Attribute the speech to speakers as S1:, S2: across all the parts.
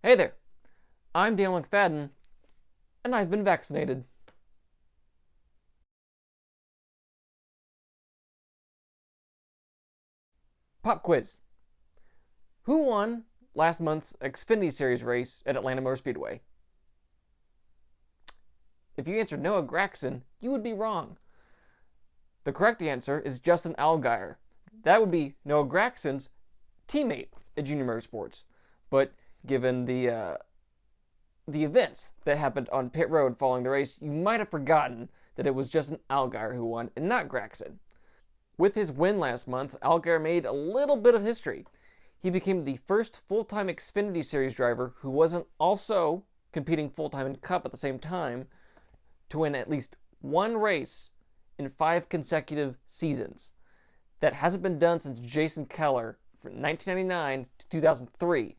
S1: Hey there, I'm Daniel McFadin, and I've been vaccinated. Pop quiz. Who won last month's Xfinity Series race at Atlanta Motor Speedway? If you answered Noah Gragson, you would be wrong. The correct answer is Justin Allgaier. That would be Noah Gragson's teammate at Junior Motorsports. But given the events that happened on pit road following the race, you might have forgotten that it was Justin Allgaier who won and not Gragson. With his win last month, Allgaier made a little bit of history. He became the first full-time Xfinity Series driver who wasn't also competing full-time in Cup at the same time to win at least one race in 5 consecutive seasons. That hasn't been done since Jason Keller from 1999 to 2003.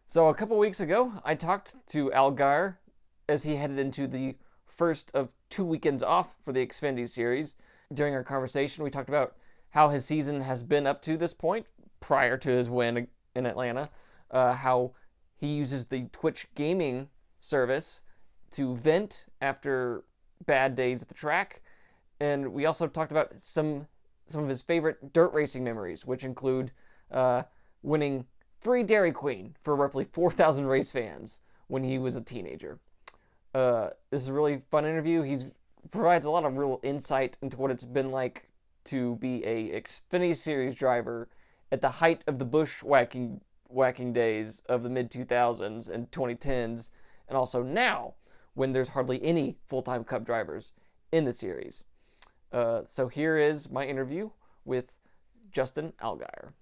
S1: So a couple weeks ago, I talked to Allgaier as he headed into the first of 2 weekends off for the Xfinity Series. During our conversation, we talked about how his season has been up to this point, prior to his win in Atlanta, how he uses the Twitch gaming service to vent after bad days at the track, and we also talked about some of his favorite dirt racing memories, which include winning 3 Dairy Queen for roughly 4,000 race fans when he was a teenager. This is a really fun interview. He provides a lot of real insight into what it's been like to be a Xfinity Series driver at the height of the bushwhacking days of the mid-2000s and 2010s, and also now when there's hardly any full-time Cup drivers in the series. So here is my interview with Justin Allgaier.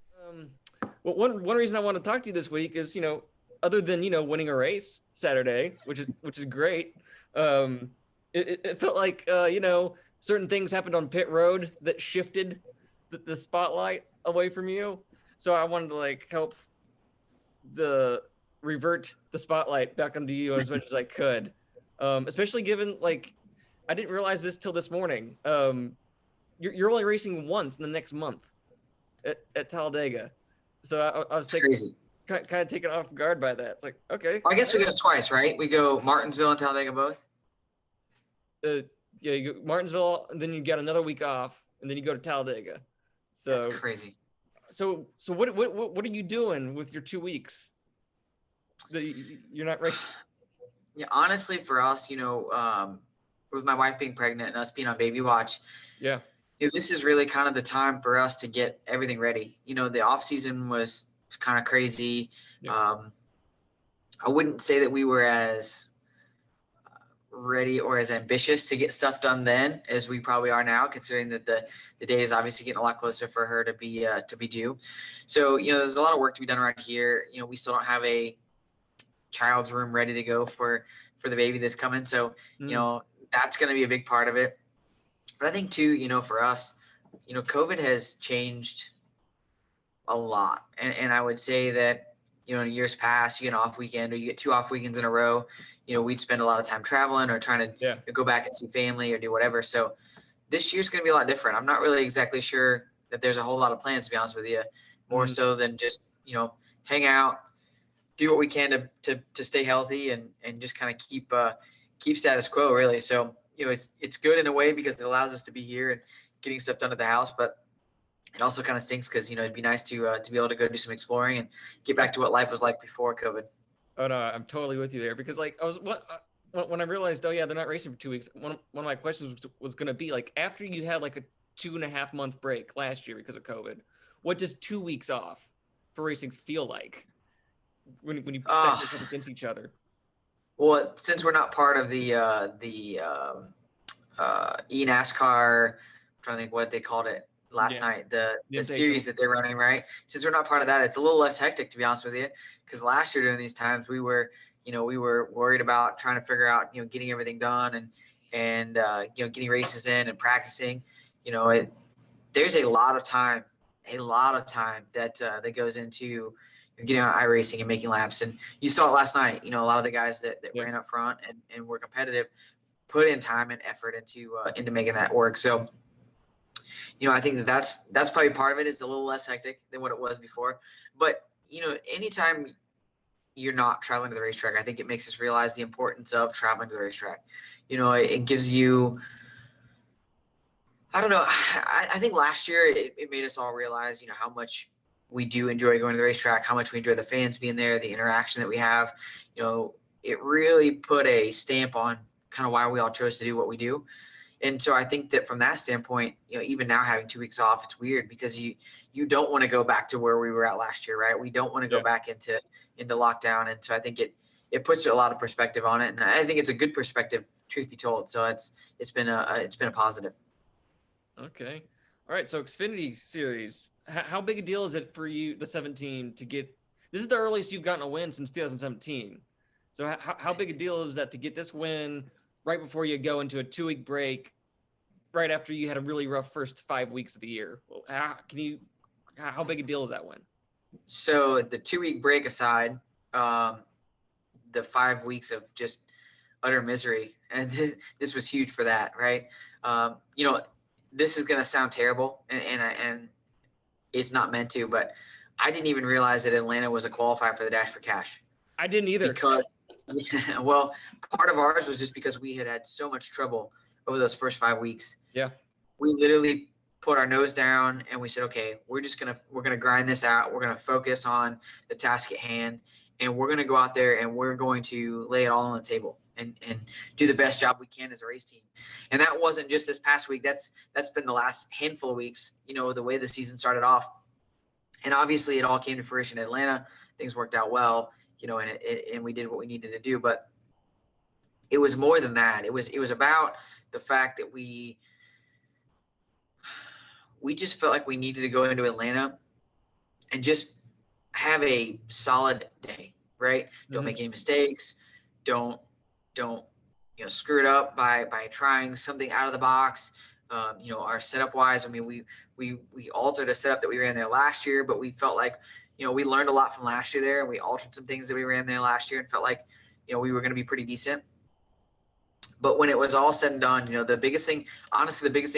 S1: Well, one reason I want to talk to you this week is, other than winning a race Saturday, which is great. It felt like certain things happened on pit road that shifted the spotlight away from you. So I wanted to help revert the spotlight back onto you as much as I could. Especially given I didn't realize this till this morning. You're only racing once in the next month at Talladega. So I was
S2: crazy.
S1: Kind of taken off guard by that. It's like, okay.
S2: Well, I guess we go twice, right? We go Martinsville and Talladega both.
S1: Yeah, you go Martinsville, and then you get another week off, and then you go to Talladega. So
S2: that's crazy.
S1: So what are you doing with your 2 weeks that you're not racing?
S2: Yeah, honestly, for us, with my wife being pregnant and us being on baby watch,
S1: yeah,
S2: this is really kind of the time for us to get everything ready. The off season was kind of crazy. Yeah. I wouldn't say that we were as ready or as ambitious to get stuff done then as we probably are now, considering that the day is obviously getting a lot closer for her to be due. So there's a lot of work to be done around here. We still don't have a child's room ready to go for the baby that's coming. So that's going to be a big part of it. But I think too, for us, COVID has changed a lot, and I would say that in years past, you get an off weekend or you get 2 off weekends in a row, we'd spend a lot of time traveling or trying to go back and see family or do whatever. So this year's going to be a lot different. I'm not really exactly sure that there's a whole lot of plans, to be honest with you, more so than just, hang out, do what we can to stay healthy and just kind of keep status quo, really. So, it's good in a way because it allows us to be here and getting stuff done at the house, but it also kind of stinks because it'd be nice to be able to go do some exploring and get back to what life was like before COVID.
S1: Oh no, I'm totally with you there, because I was when I realized, they're not racing for 2 weeks. One of my questions was going to be after you had a 2.5 month break last year because of COVID, what does 2 weeks off for racing feel like when you stack yourself against each other?
S2: Well, since we're not part of the NASCAR, I'm trying to think what they called it last night, the series that they're running, right? Since we're not part of that, it's a little less hectic, to be honest with you, because last year during these times we were worried about trying to figure out getting everything done and getting races in and practicing. There's a lot of time that goes into getting on iRacing and making laps, and you saw it last night. A lot of the guys that ran up front and were competitive put in time and effort into making that work. So I think that's probably part of it. It's a little less hectic than what it was before. But anytime you're not traveling to the racetrack. I think it makes us realize the importance of traveling to the racetrack. It gives you, I don't know. I think last year it made us all realize, how much we do enjoy going to the racetrack, how much we enjoy the fans being there, the interaction that we have. It really put a stamp on kind of why we all chose to do what we do. And so I think that from that standpoint, even now having 2 weeks off, it's weird because you don't want to go back to where we were at last year, right? We don't want to go back into lockdown. And so I think it puts a lot of perspective on it. And I think it's a good perspective, truth be told. So it's been a positive.
S1: Okay. All right. So Xfinity Series, how big a deal is it for you, the 17, to get? This is the earliest you've gotten a win since 2017. So how big a deal is that to get this win right before you go into a 2-week break, right after you had a really rough first 5 weeks of the year? How big a deal is that win?
S2: So the 2-week break aside, the 5 weeks of just utter misery, and this was huge for that, right? This is going to sound terrible, and it's not meant to, but I didn't even realize that Atlanta was a qualifier for the Dash for Cash.
S1: I didn't either.
S2: Because, well, part of ours was just because we had so much trouble over those first 5 weeks.
S1: Yeah.
S2: We literally put our nose down and we said, okay, we're gonna grind this out. We're gonna focus on the task at hand, and we're gonna go out there and we're going to lay it all on the table and do the best job we can as a race team. And that wasn't just this past week. That's been the last handful of weeks, the way the season started off. And obviously it all came to fruition in Atlanta. Things worked out well, and we did what we needed to do. But it was more than that. It was about the fact that we just felt like we needed to go into Atlanta and just have a solid day, right? Mm-hmm. Don't make any mistakes. Don't screw it up by trying something out of the box. Our setup wise, I mean, we altered a setup that we ran there last year, but we felt like, we learned a lot from last year there, and we altered some things that we ran there last year and felt like, we were going to be pretty decent. But when it was all said and done, the biggest thing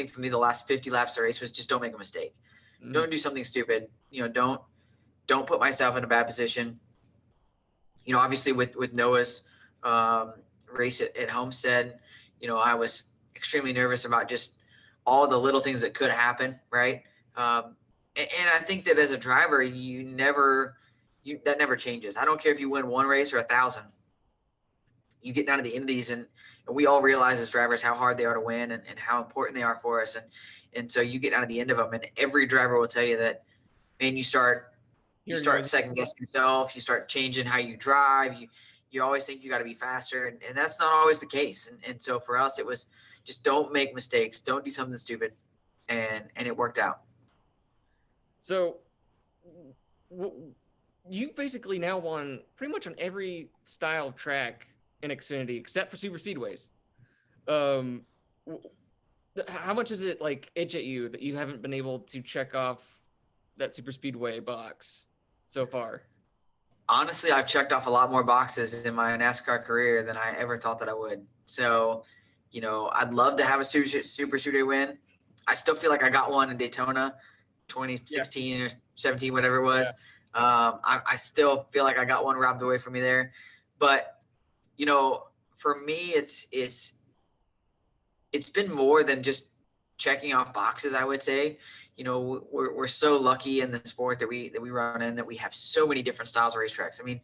S2: for me the last 50 laps of the race was just don't make a mistake. Mm-hmm. Don't do something stupid. Don't put myself in a bad position. Obviously with Noah's race at Homestead, I was extremely nervous about just all the little things that could happen, right? And I think that as a driver, that never changes. I don't care if you win one race or 1,000. You get down to the end of these, and we all realize as drivers how hard they are to win and how important they are for us. And so you get down to the end of them, and every driver will tell you that, man, you start second guessing yourself. You start changing how you drive. You always think you got to be faster, and that's not always the case. And so for us, it was just don't make mistakes. Don't do something stupid. And it worked out.
S1: So you've basically now won pretty much on every style of track in Xfinity except for super speedways. How much is it itch at you that you haven't been able to check off that super speedway box so far?
S2: Honestly, I've checked off a lot more boxes in my NASCAR career than I ever thought that I would. So, I'd love to have a super speedway win. I still feel like I got one in Daytona 2016 or 17, whatever it was. Yeah. I still feel like I got one robbed away from me there. But for me, it's been more than just checking off boxes, I would say. We're so lucky in the sport that we run in, that we have so many different styles of racetracks. I mean,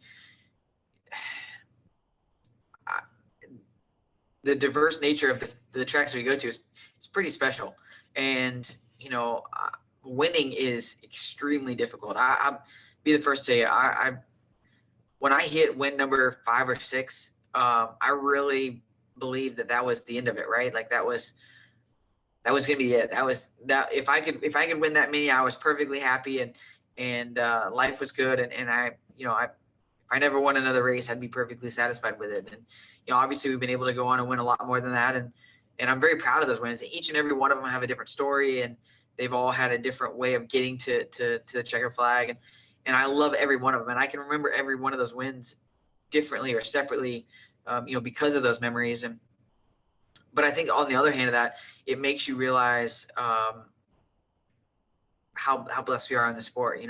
S2: the diverse nature of the tracks we go to is pretty special. And, winning is extremely difficult. I'll be the first to say, when I hit win number 5 or 6, I really believed that was the end of it, right? Like that was going to be it. If I could win that many, I was perfectly happy, and life was good. And if I never won another race, I'd be perfectly satisfied with it. And, obviously we've been able to go on and win a lot more than that. And I'm very proud of those wins. Each and every one of them have a different story, and they've all had a different way of getting to the checker flag. And I love every one of them. And I can remember every one of those wins differently or separately, because of those memories. But I think on the other hand of that, it makes you realize how blessed we are in the sport.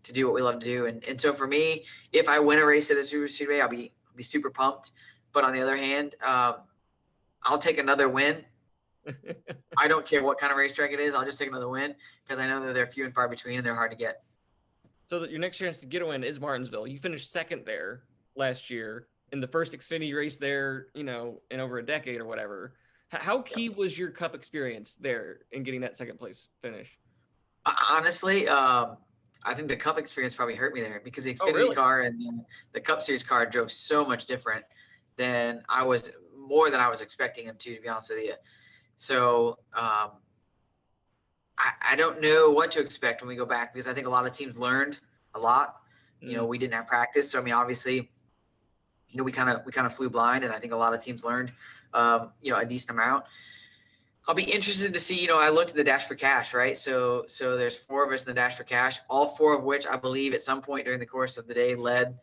S2: to do what we love to do. And so for me, if I win a race at a super speedway, I'll be super pumped. But on the other hand, I'll take another win. I don't care what kind of racetrack it is. I'll just take another win because I know that they're few and far between and they're hard to get.
S1: So that your next chance to get a win is Martinsville. You finished second there last year in the first Xfinity race there, in over a decade or whatever. How key was your Cup experience there in getting that second place finish?
S2: Honestly, I think the Cup experience probably hurt me there because the Xfinity
S1: really?
S2: car and the Cup Series car drove so much different than I was expecting them to be honest with you. So I don't know what to expect when we go back because I think a lot of teams learned a lot. We didn't have practice, so I mean, obviously, we kind of flew blind, and I think a lot of teams learned, a decent amount. I'll be interested to see. I looked at the Dash for Cash, right? So there's 4 of us in the Dash for Cash, all 4 of which I believe at some point during the course of the day led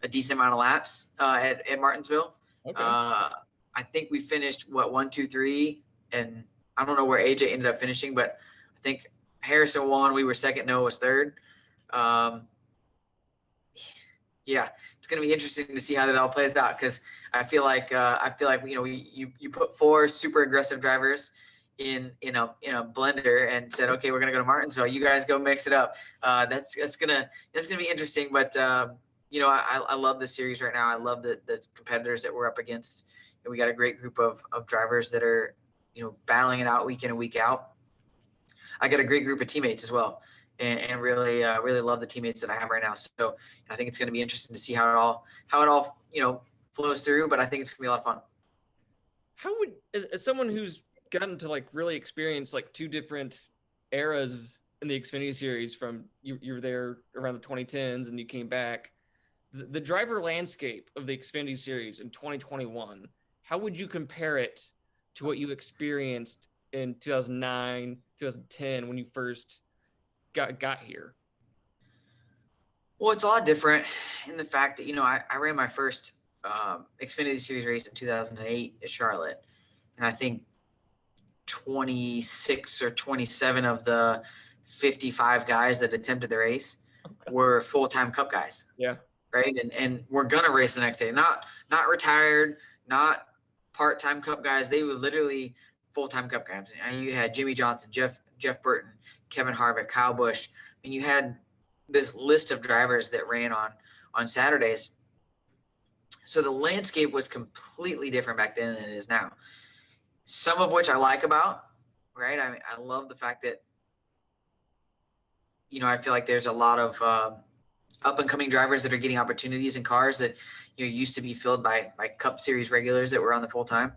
S2: a decent amount of laps at Martinsville.
S1: Okay.
S2: I think we finished 1, 2, 3, and I don't know where AJ ended up finishing, but I think Harrison won. We were second. Noah was third. Yeah, it's going to be interesting to see how that all plays out because I feel like you put 4 super aggressive drivers in a blender and said, okay, we're going to go to Martinsville. You guys go mix it up. That's gonna be interesting. But I love the series right now. I love the competitors that we're up against. And we got a great group of drivers that are battling it out week in and week out. I got a great group of teammates as well. And really love the teammates that I have right now. So I think it's going to be interesting to see how it all flows through. But I think it's going to be a lot of fun.
S1: How would, as someone who's gotten to really experience 2 different eras in the Xfinity Series, from you were there around the 2010s and you came back, the driver landscape of the Xfinity Series in 2021, how would you compare it to what you experienced in 2009, 2010 when you first got here?
S2: Well, it's a lot different in the fact that I ran my first Xfinity Series race in 2008 at Charlotte, and I think 26 or 27 of the 55 guys that attempted the race were full-time Cup guys.
S1: Yeah.
S2: Right, and we're gonna race the next day. Not retired, not part-time Cup guys. They were literally full-time Cup guys. And you had Jimmy Johnson, Jeff Burton, Kevin Harvick, Kyle Busch. And you had this list of drivers that ran on Saturdays. So the landscape was completely different back then than it is now. Some of which I like about, right? I mean, I love the fact that, I feel like there's a lot of up-and-coming drivers that are getting opportunities in cars that used to be filled by Cup Series regulars that were on the full time.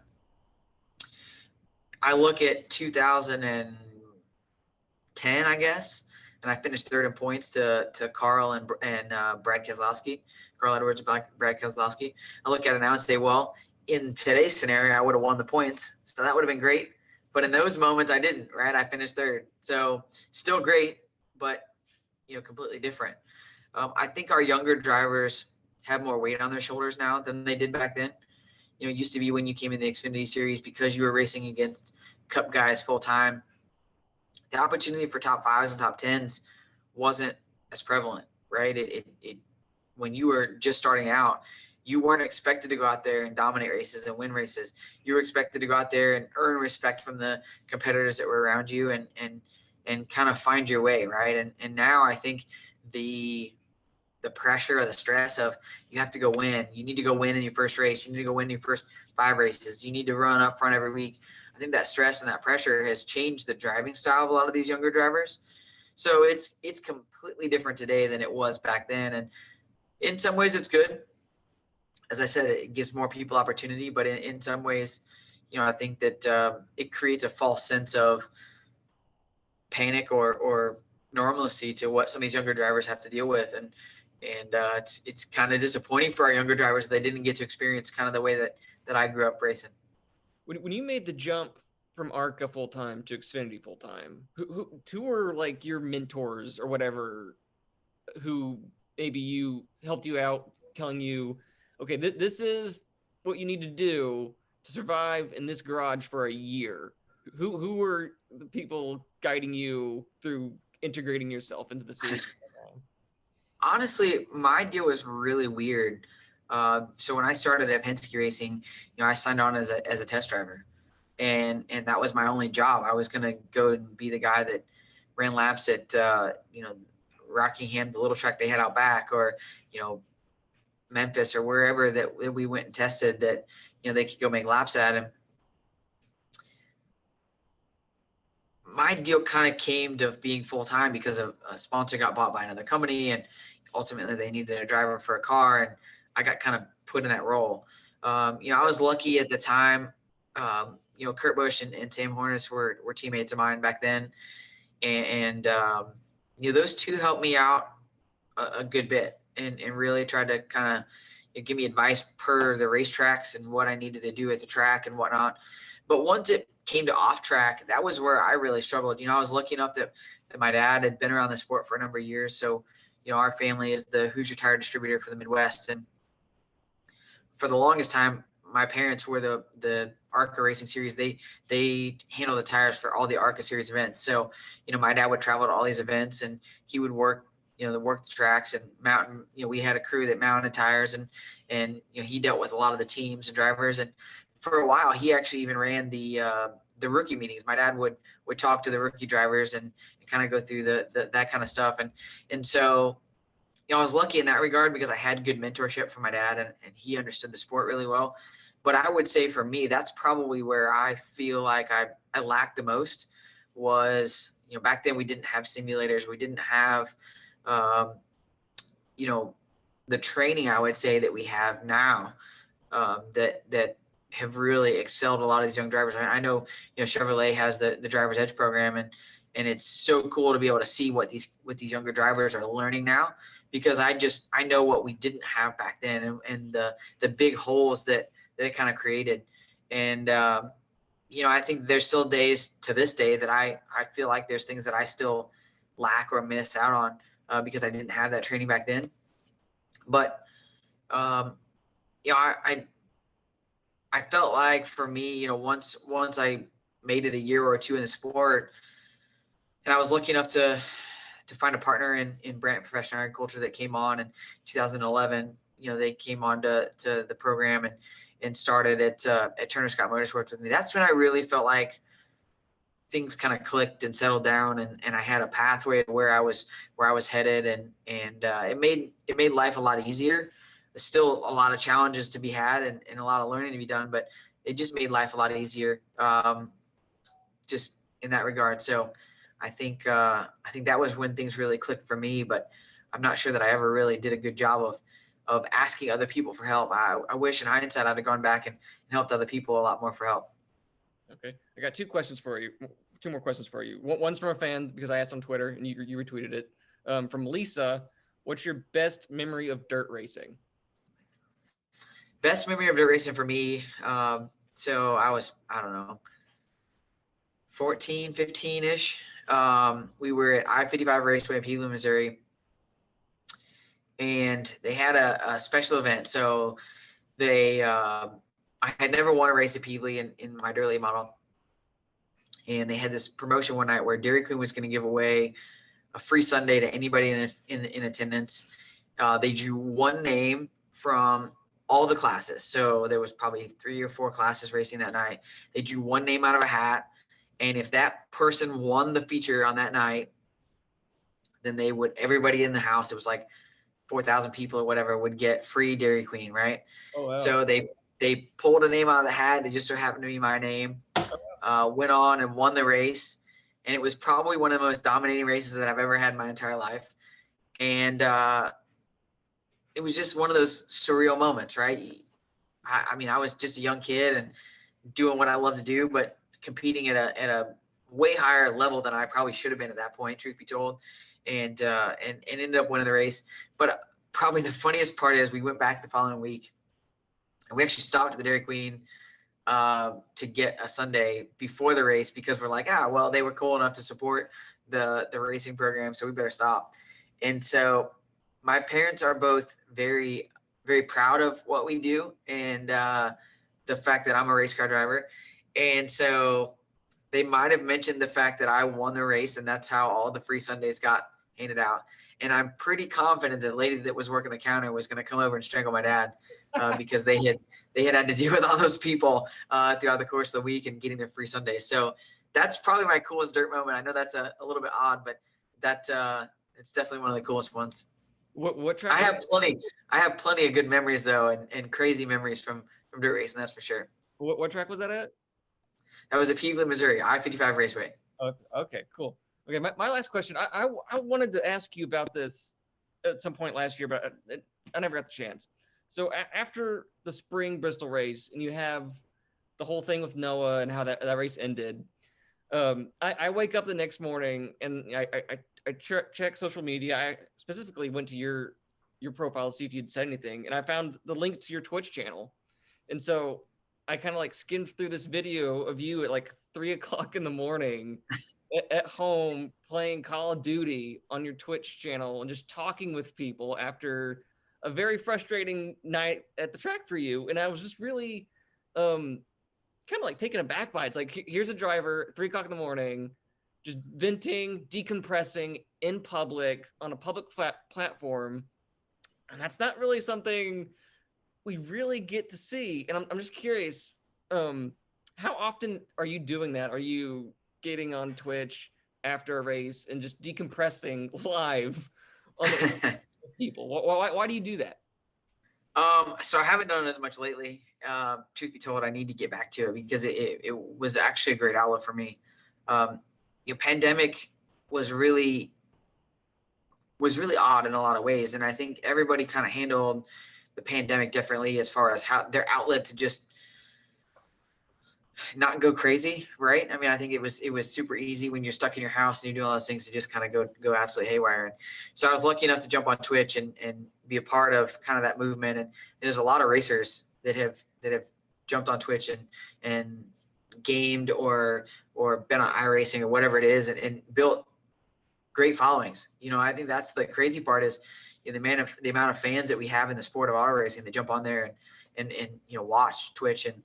S2: I look at 2010, I guess, and I finished third in points to Carl and Brad Keselowski, Carl Edwards, Brad Keselowski. I look at it now and say, well, in today's scenario, I would have won the points, so that would have been great. But in those moments, I didn't. Right, I finished third, so still great, but completely different. I think our younger drivers have more weight on their shoulders now than they did back then. It used to be when you came in the Xfinity Series, because you were racing against Cup guys full time, the opportunity for top 5s and top 10s wasn't as prevalent, right? It when you were just starting out, you weren't expected to go out there and dominate races and win races. You were expected to go out there and earn respect from the competitors that were around you and kind of find your way, right? And now I think the pressure or the stress of you have to go win. You need to go win in your first race. You need to go win in your first 5 races. You need to run up front every week. I think that stress and that pressure has changed the driving style of a lot of these younger drivers. So it's completely different today than it was back then. And in some ways it's good. As I said, it gives more people opportunity, but in some ways, I think that it creates a false sense of panic or normalcy to what some of these younger drivers have to deal with. And it's kind of disappointing for our younger drivers. They didn't get to experience kind of the way that I grew up racing.
S1: When you made the jump from ARCA full time to Xfinity full time, who were your mentors or whatever, who maybe you helped you out, telling you, okay, this is what you need to do to survive in this garage for a year? Who were the people guiding you through integrating yourself into the series?
S2: Honestly, my deal was really weird. So when I started at Penske Racing, I signed on as a test driver, and that was my only job. I was gonna go and be the guy that ran laps at Rockingham, the little track they had out back, or Memphis or wherever that we went and tested that they could go make laps at. And my deal kind of came to being full time because a sponsor got bought by another company, and ultimately they needed a driver for a car, and I got kind of put in that role. I was lucky at the time. Kurt Busch and Sam Hornish were teammates of mine back then, and those two helped me out a good bit, and really tried to kind of give me advice per the racetracks and what I needed to do at the track and whatnot. But once it came to off track, that was where I really struggled. I was lucky enough that my dad had been around the sport for a number of years. So, our family is the Hoosier Tire distributor for the Midwest. And for the longest time, my parents were the ARCA Racing Series. They handle the tires for all the ARCA Series events. So, my dad would travel to all these events, and he would work the tracks and mountain. We had a crew that mounted tires, and he dealt with a lot of the teams and drivers. And for a while, he actually even ran the rookie meetings. My dad would talk to the rookie drivers and kind of go through that kind of stuff. And so, I was lucky in that regard because I had good mentorship from my dad, and he understood the sport really well. But I would say for me, that's probably where I feel like I lacked the most was, back then we didn't have simulators. We didn't have, the training, I would say, that we have now, that have really excelled a lot of these young drivers. I know, Chevrolet has the driver's edge program, and it's so cool to be able to see what these younger drivers are learning now, because I know what we didn't have back then, and the big holes that it kind of created. And I think there's still days to this day that I feel like there's things that I still lack or miss out on because I didn't have that training back then. But I felt like for me, once I made it a year or two in the sport, and I was lucky enough to find a partner in Brant Professional Agriculture that came on in 2011. They came on to the program and started at Turner Scott Motorsports with me. That's when I really felt like things kind of clicked and settled down, and I had a pathway to where I was headed, and it made life a lot easier. There's still a lot of challenges to be had and a lot of learning to be done, but it just made life a lot easier, just in that regard. So I think that was when things really clicked for me, but I'm not sure that I ever really did a good job of asking other people for help. I wish in hindsight I'd have gone back and helped other people a lot more for help.
S1: Okay. I got two more questions for you. One's from a fan because I asked on Twitter and you retweeted it. From Lisa, what's your best memory of dirt racing?
S2: Best memory of dirt racing for me. So I was, I don't know, 14, 15-ish. We were at I-55 Raceway in Peabody, Missouri, and they had a special event. So I had never won a race at Peabody in my dirt late model, and they had this promotion one night where Dairy Queen was going to give away a free sundae to anybody in attendance. They drew one name from all the classes. So there was probably 3 or 4 classes racing that night. They drew one name out of a hat. And if that person won the feature on that night, then everybody in the house, it was like 4,000 people or whatever, would get free Dairy Queen, right?
S1: Oh, wow.
S2: So they pulled a name out of the hat. It just so happened to be my name. Went on and won the race. And it was probably one of the most dominating races that I've ever had in my entire life. And it was just one of those surreal moments, right? I mean, I was just a young kid and doing what I love to do, but competing at a way higher level than I probably should have been at that point, truth be told, and ended up winning the race. But probably the funniest part is we went back the following week, and we actually stopped at the Dairy Queen to get a sundae before the race because we're like, well, they were cool enough to support the racing program, so we better stop. And so my parents are both very, very proud of what we do and the fact that I'm a race car driver. And so they might have mentioned the fact that I won the race, and that's how all the free sundaes got handed out. And I'm pretty confident that the lady that was working the counter was going to come over and strangle my dad because they had to deal with all those people throughout the course of the week and getting their free Sundays. So that's probably my coolest dirt moment. I know that's a little bit odd, but it's definitely one of the coolest ones.
S1: What track?
S2: I have plenty of good memories though, and crazy memories from dirt racing. That's for sure.
S1: What track was that at?
S2: That was at Peveland, Missouri, I-55 Raceway.
S1: Okay, cool. Okay, my last question. I wanted to ask you about this at some point last year, but I never got the chance. So after the spring Bristol race, and you have the whole thing with Noah and how that race ended, I wake up the next morning and I check social media. I specifically went to your profile to see if you'd said anything, and I found the link to your Twitch channel. And so I kind of like skimmed through this video of you at like 3:00 in the morning at home playing Call of Duty on your Twitch channel and just talking with people after a very frustrating night at the track for you. And I was just really kind of like taken aback by it. It's like, here's a driver, 3:00 in the morning, just venting, decompressing in public on a public platform. And that's not really something we really get to see. And I'm just curious, how often are you doing that? Are you getting on Twitch after a race and just decompressing live on the people? Why do you do that?
S2: So I haven't done it as much lately. Truth be told, I need to get back to it because it was actually a great outlet for me. Pandemic was really odd in a lot of ways, and I think everybody kind of handled the pandemic differently as far as how their outlet to just not go crazy, right? I mean, I think it was super easy when you're stuck in your house and you're doing all those things to just kind of go absolutely haywire. And so I was lucky enough to jump on Twitch and be a part of kind of that movement. And there's a lot of racers that have jumped on Twitch and gamed or been on iRacing or whatever it is and built great followings. I think that's the crazy part is the amount of fans that we have in the sport of auto racing that jump on there and watch Twitch. And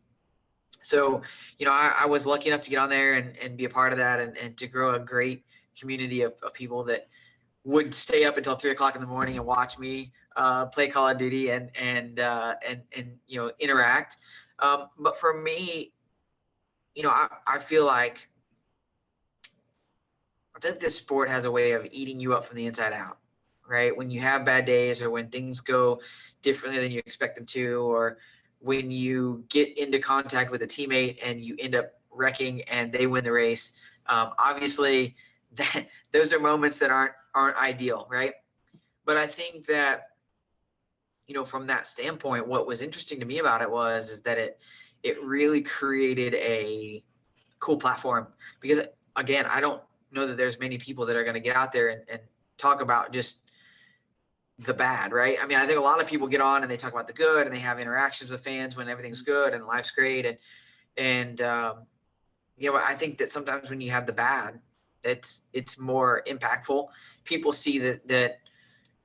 S2: so, I was lucky enough to get on there and be a part of that and to grow a great community of people that would stay up until 3:00 in the morning and watch me play Call of Duty and interact. But for me, I feel like this sport has a way of eating you up from the inside out, right? When you have bad days or when things go differently than you expect them to, or when you get into contact with a teammate and you end up wrecking and they win the race, obviously those are moments that aren't ideal, right? But I think that, from that standpoint, what was interesting to me about it is that it really created a cool platform because, again, I don't know that there's many people that are going to get out there and talk about just the bad, right? I mean, I think a lot of people get on and they talk about the good and they have interactions with fans when everything's good and life's great. And I think that sometimes when you have the bad, it's more impactful. People see that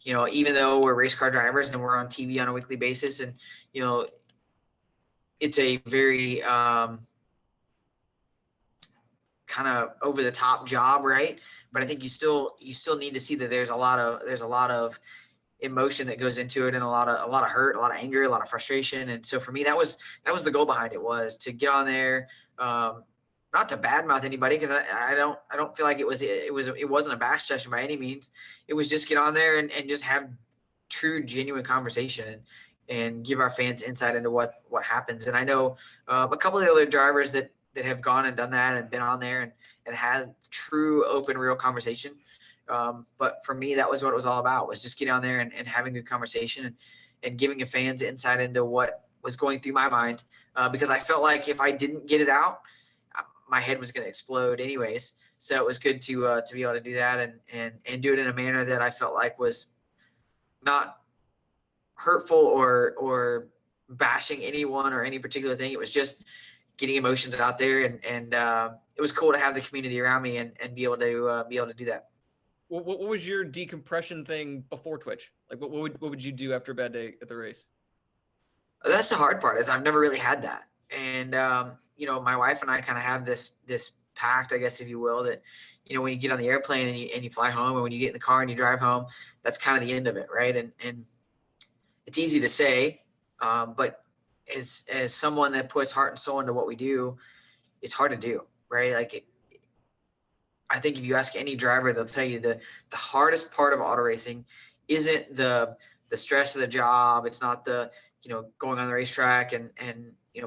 S2: even though we're race car drivers and we're on TV on a weekly basis and, it's a very kind of over the top job, right? But I think you still need to see that there's a lot of emotion that goes into it and a lot of hurt, a lot of anger, a lot of frustration. And so for me, that was the goal behind it, was to get on there, not to badmouth anybody, because I don't feel like it wasn't a bash session by any means. It was just get on there and just have true, genuine conversation and give our fans insight into what happens. And I know a couple of the other drivers that have gone and done that and been on there and had true, open, real conversation. But for me, that was what it was all about, was just getting on there and having a good conversation and giving the fans insight into what was going through my mind. Because I felt like if I didn't get it out, my head was going to explode anyways. So it was good to be able to do that and do it in a manner that I felt like was not hurtful or bashing anyone or any particular thing. It was just getting emotions out there. And it was cool to have the community around me and be able to do that.
S1: What was your decompression thing before Twitch? Like, what would you do after a bad day at the race?
S2: That's the hard part, is I've never really had that. And, my wife and I kind of have this pact, I guess, if you will, that, when you get on the airplane and you fly home, and when you get in the car and you drive home, that's kind of the end of it. Right. And it's easy to say, but as someone that puts heart and soul into what we do, it's hard to do. Right. Like, I think if you ask any driver, they'll tell you the hardest part of auto racing isn't the stress of the job. It's not the, going on the racetrack and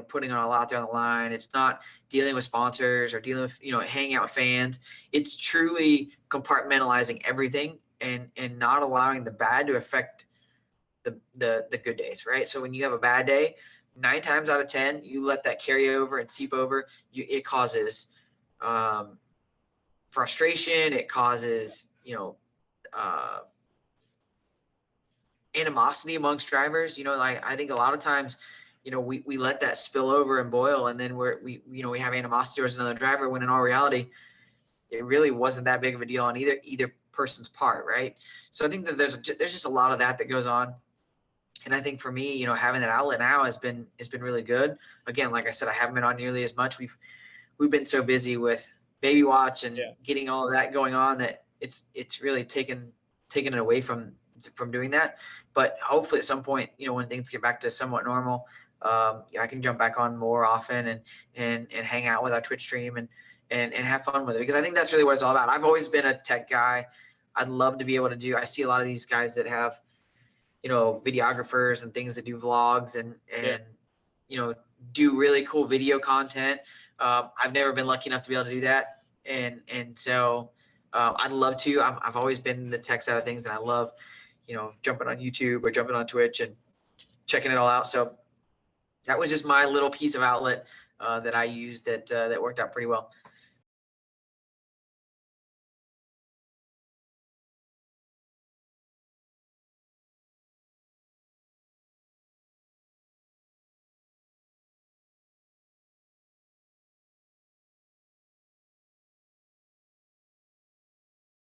S2: putting on a lot there on the line. It's not dealing with sponsors or dealing with, hanging out with fans. It's truly compartmentalizing everything and not allowing the bad to affect the good days, right? So when you have a bad day, 9 times out of 10, you let that carry over and seep over. It causes frustration. It causes, animosity amongst drivers. Like, I think a lot of times, we let that spill over and boil, and then we have animosity towards another driver, when in all reality, it really wasn't that big of a deal on either person's part, right? So I think that there's just a lot of that goes on. And I think for me, having that outlet now has been really good. Again, like I said, I haven't been on nearly as much. We've been so busy with Baby Watch and getting all of that going on that it's really taken it away from doing that. But hopefully at some point, when things get back to somewhat normal, I can jump back on more often and hang out with our Twitch stream and have fun with it, because I think that's really what it's all about. I've always been a tech guy. I'd love to be able to do. I see a lot of these guys that have, videographers and things that do vlogs and do really cool video content. I've never been lucky enough to be able to do that, and so I'd love to. I've always been in the tech side of things, and I love, jumping on YouTube or jumping on Twitch and checking it all out. So that was just my little piece of outlet that I used that worked out pretty well.